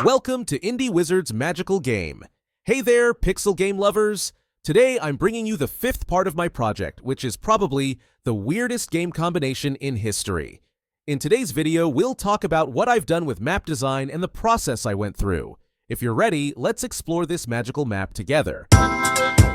Welcome to Indie Wizard's Magical Game. Hey there, pixel game lovers! Today I'm bringing you the fifth part of my project, which is probably the weirdest game combination in history. In today's video, we'll talk about what I've done with map design and the process I went through. If you're ready, let's explore this magical map together.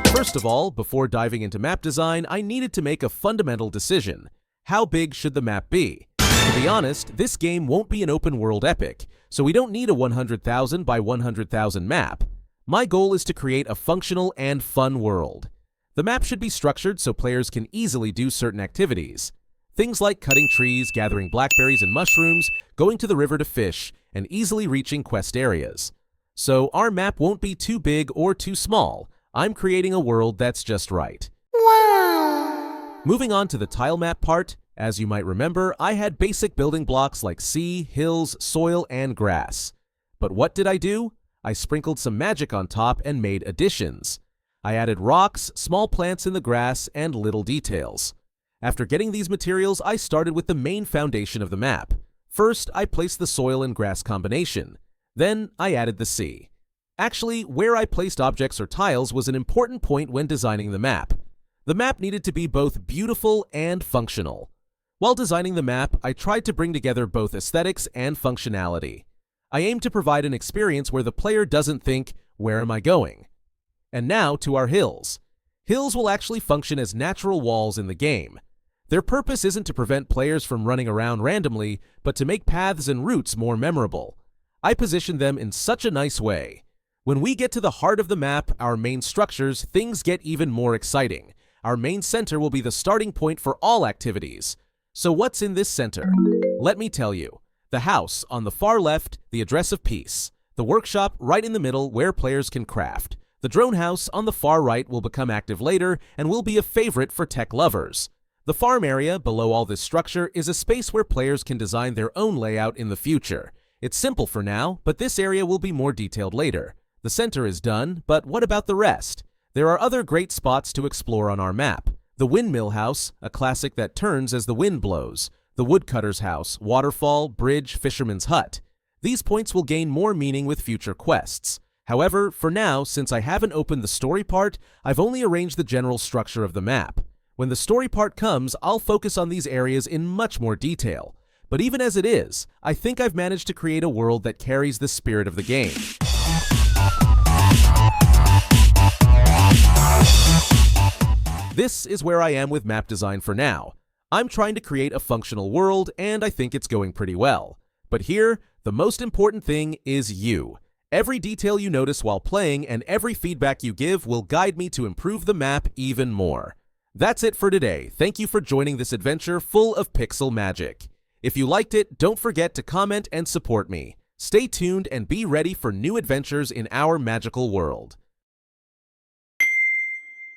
First of all, before diving into map design, I needed to make a fundamental decision. How big should the map be? To be honest, this game won't be an open-world epic, so we don't need a 100,000 by 100,000 map. My goal is to create a functional and fun world. The map should be structured so players can easily do certain activities. Things like cutting trees, gathering blackberries and mushrooms, going to the river to fish, and easily reaching quest areas. So our map won't be too big or too small. I'm creating a world that's just right. Wow! Moving on to the tile map part, as you might remember, I had basic building blocks like sea, hills, soil, and grass. But what did I do? I sprinkled some magic on top and made additions. I added rocks, small plants in the grass, and little details. After getting these materials, I started with the main foundation of the map. First, I placed the soil and grass combination. Then, I added the sea. Actually, where I placed objects or tiles was an important point when designing the map. The map needed to be both beautiful and functional. While designing the map, I tried to bring together both aesthetics and functionality. I aimed to provide an experience where the player doesn't think, "Where am I going?" And now to our hills. Hills will actually function as natural walls in the game. Their purpose isn't to prevent players from running around randomly, but to make paths and routes more memorable. I positioned them in such a nice way. When we get to the heart of the map, our main structures, things get even more exciting. Our main center will be the starting point for all activities. So what's in this center? Let me tell you. The house on the far left, the address of peace. The workshop right in the middle where players can craft. The drone house on the far right will become active later and will be a favorite for tech lovers. The farm area below all this structure is a space where players can design their own layout in the future. It's simple for now, but this area will be more detailed later. The center is done, but what about the rest? There are other great spots to explore on our map. The windmill house, a classic that turns as the wind blows. The woodcutter's house, waterfall, bridge, fisherman's hut. These points will gain more meaning with future quests. However, for now, since I haven't opened the story part, I've only arranged the general structure of the map. When the story part comes, I'll focus on these areas in much more detail. But even as it is, I think I've managed to create a world that carries the spirit of the game. This is where I am with map design for now. I'm trying to create a functional world, and I think it's going pretty well. But here, the most important thing is you. Every detail you notice while playing and every feedback you give will guide me to improve the map even more. That's it for today. Thank you for joining this adventure full of pixel magic. If you liked it, don't forget to comment and support me. Stay tuned and be ready for new adventures in our magical world.